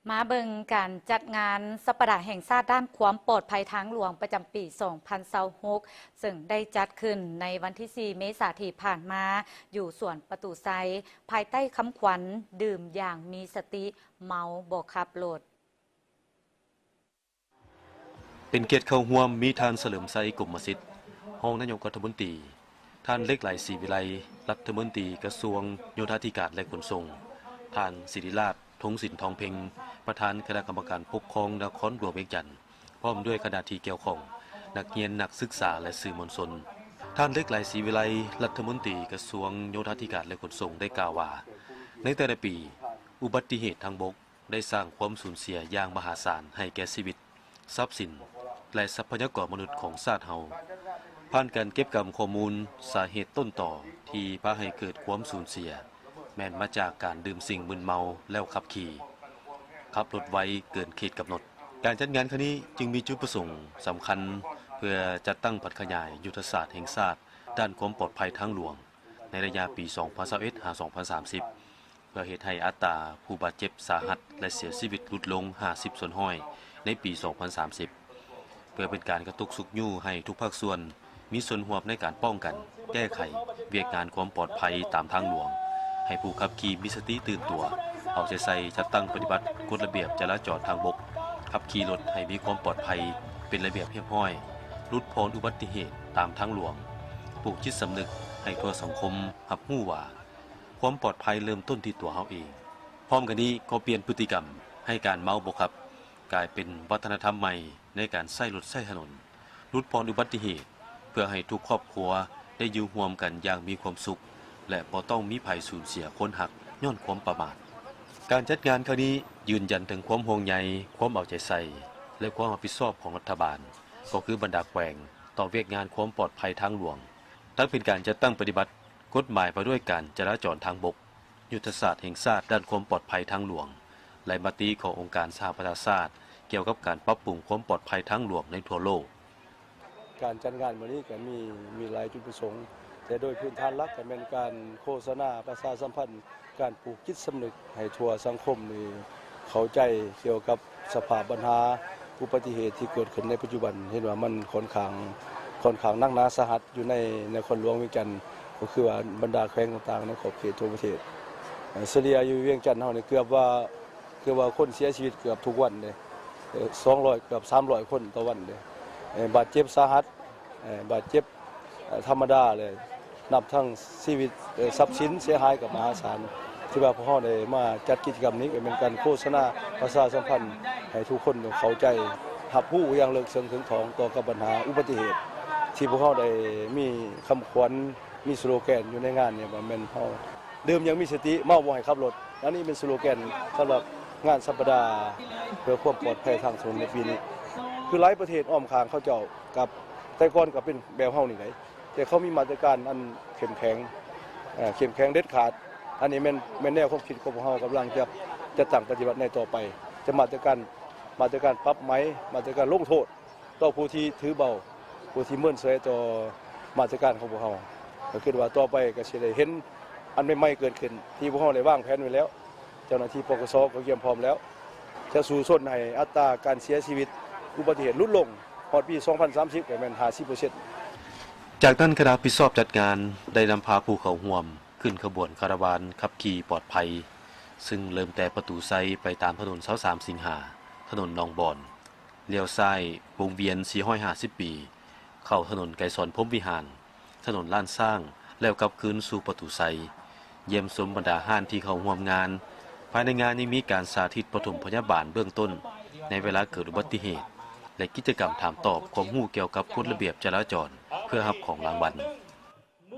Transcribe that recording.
มาเบิงการจัดงานสัปดาห์แห่งชาติด้านความปลอดภัยทางหลวงประจำปี 2026 ซึ่งได้จัดขึ้นในวันที่ 4 เมษายนที่ผ่านมาอยู่สวนประตูไซภายใต้คำขวัญดื่มอย่างมีสติเมาบ่ขับรถเป็นเกียรติเข้าร่วมมีท่านเฉลิมไซกลุ่มมสิทธิ์รองนายกรัฐมนตรีท่านเล็กไหลศรีวิไลรัฐมนตรีกระทรวงโยธาธิการและขนส่งท่านศิริราชทงสินทองเพ็งประธานคณะกรรมการปกครองนครหลวงเวียงจันทร์พร้อมด้วยคณะที่เกี่ยวข้องนักเรียนนักศึกษาและสื่อมวลชนท่านเล็กไหลศรีวิไลรัฐมนตรีกระทรวงโยธาธิการและขนส่งได้กล่าวว่าในแต่ละปีอุบัติเหตุทางบกได้สร้างความสูญเสียอย่างมหาศาลให้แก่ชีวิตทรัพย์สินและทรัพยากรมนุษย์ของชาติเฮาผ่านการเก็บกำข้อมูลสาเหตุต้นต่อที่พาให้เกิดความสูญเสียแม้นมาจากการดื่มสิ่งมึนเมาแล้วขับขี่ขับรถไวเกินเขตกำหนดการจัดงานครั้งนี้จึงมีจุดประสงค์สำคัญเพื่อจัดตั้งผัดขยายยุทธศาสตร์แห่งชาติด้านความปลอดภัยทางหลวงในระยะปี 2021-2030 เพื่อเหตุให้อัตราผู้บาดเจ็บสาหัสและเสียชีวิตลดลง 50 ส่วนห้อยในปี 2030 เพื่อเป็นการกระตุกสุกยู่ให้ทุกภาคส่วนมีส่วนร่วมในการป้องกันแก้ไขเวียกงานความปลอดภัยตามทางหลวงให้ผู้ขับขี่มีสติตื่นตัวเอาใจใส่จัดตั้งปฏิบัติกฎระเบียบจราจรทางบกขับขี่รถให้มีความปลอดภัยเป็นระเบียบเรียบร้อยลดพ้นอุบัติเหตุตามทางหลวงปลูกจิตสำนึกให้ทั่วสังคมรับรู้ว่าความปลอดภัยเริ่มต้นที่ตัวเฮาเองพร้อมกันนี้ก็เปลี่ยนพฤติกรรมให้การเมาบ่ขับกลายเป็นวัฒนธรรมใหม่ในการใช้รถใช้ถนนลดพ้นอุบัติเหตุเพื่อให้ทุกครอบครัวได้อยู่ร่วมกันอย่างมีความสุขและบ่ต้องมีภัยสูญเสียคนหักย้อนความประมาทการจัดงานครั้งนี้ยืนยันถึงความห่วงใยความเอาใจใส่และความรับผิดชอบของรัฐบาลก็คือบรรดาแขวงต่อเวียกงานความปลอดภัยทางหลวงทั้งเป็นการจัดตั้งปฏิบัติกฎหมายไปด้วยการจราจรทางบกยุทธศาสตร์แห่งชาติด้านความปลอดภัยทางหลวงและมติขององค์การสหประชาชาติเกี่ยวกับการปรับปรุงความปลอดภัยทางหลวงในทั่วโลกการจัดงานวันนี้ก็มีหลายจุดประสงค์แต่โดยพื้นฐานหลักก็เป็นการโฆษณาประชาสัมพันธ์การปลูกจิตสำนึกให้ทั่วสังคมนี่เข้าใจเกี่ยวกับสภาพปัญหาอุบัติเหตุที่เกิดขึ้นในปัจจุบันเห็นว่ามันค่อนข้างนักหนาสาหัสอยู่ในนครหลวงเวียงจันทร์ก็คือว่าบรรดาแขวงต่างๆในขอบเขตทั่วประเทศเฉลี่ยอยู่เวียงจันทร์เฮานี่เกือบว่าคนเสียชีวิตเกือบทุกวันเลย200เกือบ300คนต่อวันเลยบาดเจ็บสาหัสบาดเจ็บธรรมดาเลยนับทั้งชีวิตทรัพย์สินเสียหายกับมหาศาลที่ว่าพวกเราได้มาจัดกิจกรรมนี้ก็เป็นการโฆษณาประชาสัมพันธ์ให้ทุกคนเข้าใจรับรู้อย่างลึกซึ้งถึงต่อกับปัญหาอุบัติเหตุที่พวกเราได้มีคำขวัญมีสโลแกนอยู่ในงานเนี่ยว่าแม่นเฮาดื่มยังมีสติเมาบ่ให้ขับรถอันนี้เป็นสโลแกนสำหรับงานสัปดาห์เพื่อความปลอดภัยทางถนนในปีนี้คือหลายประเทศอ้อมข้างเขาเจ้ากับแต่ก่อนก็เป็นแบบเฮานี่ไงแต่เขามีมาตรการอันเข้มแข็งเด็ดขาดอันนี้แม่นแนวความคิดของพวกเฮากำลังจะตั้งปฏิบัติในต่อไปจะมาตรการปรับไหมมาตรการลงโทษต่อผู้ที่ถือเบาผู้ที่เมินเฉยต่อมาตรการของพวกเฮาก็คิดว่าต่อไปก็สิได้เห็นอันใหม่ๆเกิดขึ้นที่พวกเฮาได้วางแผนไว้แล้วเจ้าหน้าที่ปกสก็เตรียมพร้อมแล้วจะสู่ชนให้อัตราการเสียชีวิตอุบัติเหตุลดลงพอปี 2030 ก็แม่น 50% จากนั้นคณะผิดชอบจัดงานได้นำพาผู้เข้าร่วมขึ้นขบวนคาราวานขับขี่ปลอดภัยซึ่งเริ่มแต่ประตูไซไปตามถนน23 สิงหาถนนหนองบอนเลี้ยวซ้ายวงเวียน450 ปีเข้าถนนไกรสอนพรหมวิหารถนนล้านสร้างแล้วกลับคืนสู่ประตูไซเยี่ยมชมบรรดาห้านที่เข้าร่วมงานภายในงานยังมีการสาธิตปฐมพยาบาลเบื้องต้นในเวลาเกิดอุบัติเหตุและกิจกรรมถามตอบความรู้เกี่ยวกับกฎระเบียบจราจรเพื่อรับของรางวัล